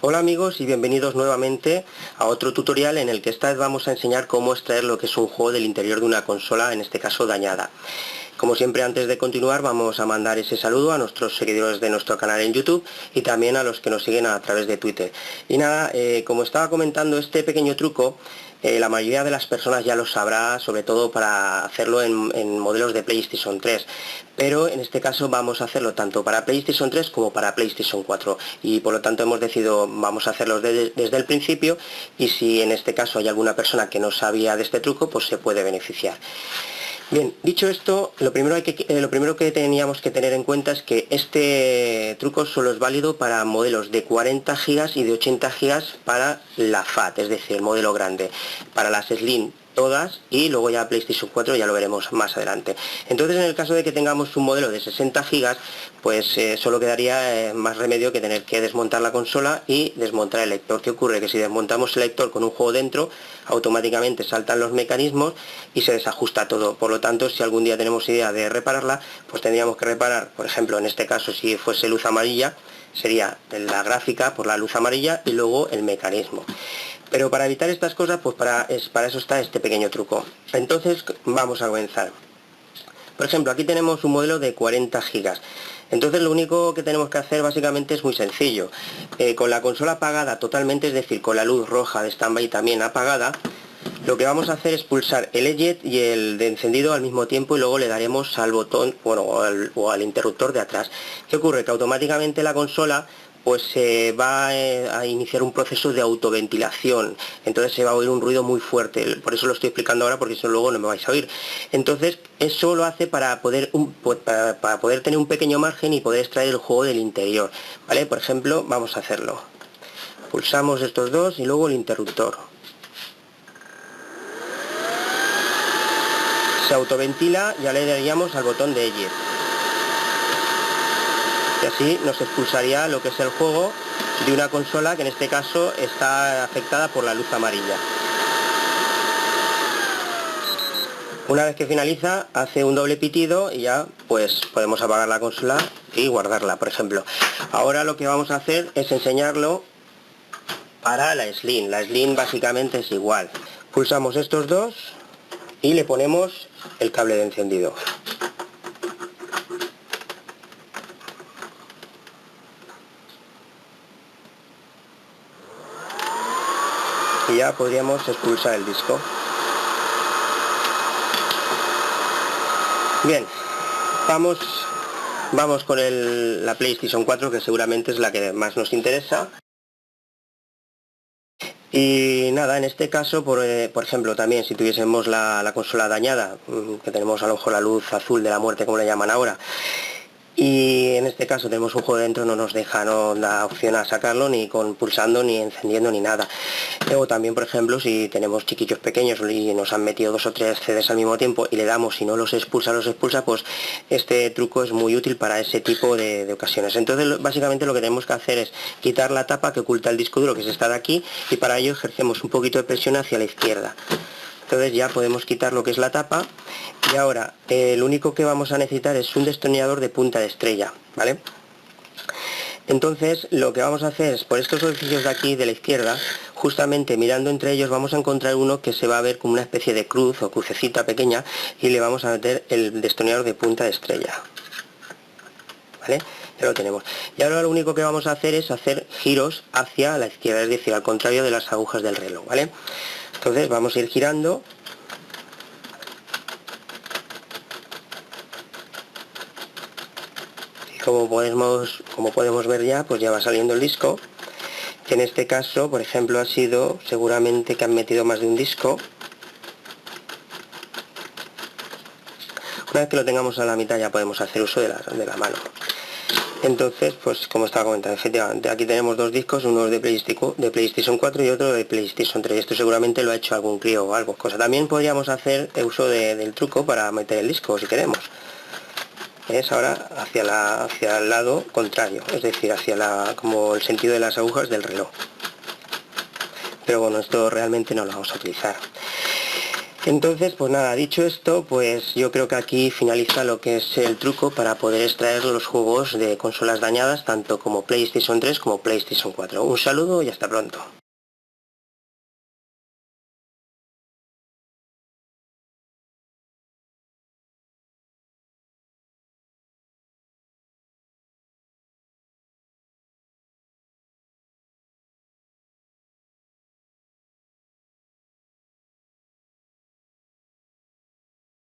Hola amigos y bienvenidos nuevamente a otro tutorial en el que esta vez vamos a enseñar cómo extraer lo que es un juego del interior de una consola, en este caso dañada. Como siempre, antes de continuar vamos a mandar ese saludo a nuestros seguidores de nuestro canal en YouTube y también a los que nos siguen a través de Twitter. Y nada, como estaba comentando, este pequeño truco la mayoría de las personas ya lo sabrá, sobre todo para hacerlo en modelos de PlayStation 3, pero en este caso vamos a hacerlo tanto para PlayStation 3 como para PlayStation 4 y por lo tanto hemos decidido vamos a hacerlo desde el principio, y si en este caso hay alguna persona que no sabía de este truco, pues se puede beneficiar. Bien, dicho esto, lo primero que teníamos que tener en cuenta es que este truco solo es válido para modelos de 40 GB y de 80 GB para la FAT, es decir, el modelo grande. Para las Slim todas, y luego ya PlayStation 4 ya lo veremos más adelante. Entonces, en el caso de que tengamos un modelo de 60 GB, pues solo quedaría más remedio que tener que desmontar la consola y desmontar el lector. ¿Qué ocurre? Que si desmontamos el lector con un juego dentro, automáticamente saltan los mecanismos y se desajusta todo. Por lo tanto, si algún día tenemos idea de repararla, pues tendríamos que reparar, por ejemplo, en este caso, si fuese luz amarilla, sería la gráfica por la luz amarilla y luego el mecanismo. Pero para evitar estas cosas, pues para eso está este pequeño truco. Entonces vamos a comenzar. Por ejemplo, aquí tenemos un modelo de 40 GB. Entonces lo único que tenemos que hacer básicamente es muy sencillo. Con la consola apagada totalmente, es decir, con la luz roja de standby también apagada, lo que vamos a hacer es pulsar el LED y el de encendido al mismo tiempo, y luego le daremos al botón, bueno, o al interruptor de atrás. ¿Qué ocurre? Que automáticamente la consola pues se va a iniciar un proceso de autoventilación, entonces se va a oír un ruido muy fuerte. Por eso lo estoy explicando ahora, porque si no luego no me vais a oír. Entonces eso lo hace para poder tener un pequeño margen y poder extraer el juego del interior, ¿vale? Por ejemplo, vamos a hacerlo. Pulsamos estos dos y luego el interruptor. Se autoventila, ya le daríamos al botón de Exit. Y así nos expulsaría lo que es el juego de una consola que en este caso está afectada por la luz amarilla. Una vez que finaliza, hace un doble pitido y ya pues podemos apagar la consola y guardarla, por ejemplo. Ahora lo que vamos a hacer es enseñarlo para la Slim. La Slim básicamente es igual. Pulsamos estos dos y le ponemos el cable de encendido. Y ya podríamos expulsar el disco. Bien, vamos con la PlayStation 4, que seguramente es la que más nos interesa. Y nada, en este caso, por ejemplo, también si tuviésemos la consola dañada, que tenemos a lo mejor la luz azul de la muerte, como le llaman ahora, y en este caso tenemos un juego dentro, no nos deja, no da opción a sacarlo ni con pulsando, ni encendiendo, ni nada. Luego también, por ejemplo, si tenemos chiquillos pequeños y nos han metido 2 o 3 CDs al mismo tiempo y le damos y no los expulsa, pues este truco es muy útil para ese tipo de ocasiones. Entonces básicamente lo que tenemos que hacer es quitar la tapa que oculta el disco duro, que es esta de aquí, y para ello ejercemos un poquito de presión hacia la izquierda. Entonces ya podemos quitar lo que es la tapa, y ahora lo único que vamos a necesitar es un destornillador de punta de estrella, ¿vale? Entonces lo que vamos a hacer es, por estos orificios de aquí de la izquierda, justamente mirando entre ellos vamos a encontrar uno que se va a ver como una especie de cruz o crucecita pequeña, y le vamos a meter el destornillador de punta de estrella, ¿vale? Ya lo tenemos. Y ahora lo único que vamos a hacer es hacer giros hacia la izquierda, es decir, al contrario de las agujas del reloj, ¿vale? Entonces vamos a ir girando. Y como podemos ver ya, pues ya va saliendo el disco, que en este caso, por ejemplo, ha sido seguramente que han metido más de un disco. Una vez que lo tengamos a la mitad ya podemos hacer uso de la mano. Entonces, pues como estaba comentando, efectivamente, aquí tenemos 2 discos, uno de PlayStation 4 y otro de PlayStation 3. Esto seguramente lo ha hecho algún crío o algo. También podríamos hacer uso del truco para meter el disco, si queremos. Es ahora hacia el lado contrario, es decir, como el sentido de las agujas del reloj. Pero bueno, esto realmente no lo vamos a utilizar. Entonces, pues nada, dicho esto, pues yo creo que aquí finaliza lo que es el truco para poder extraer los juegos de consolas dañadas, tanto como PlayStation 3 como PlayStation 4. Un saludo y hasta pronto.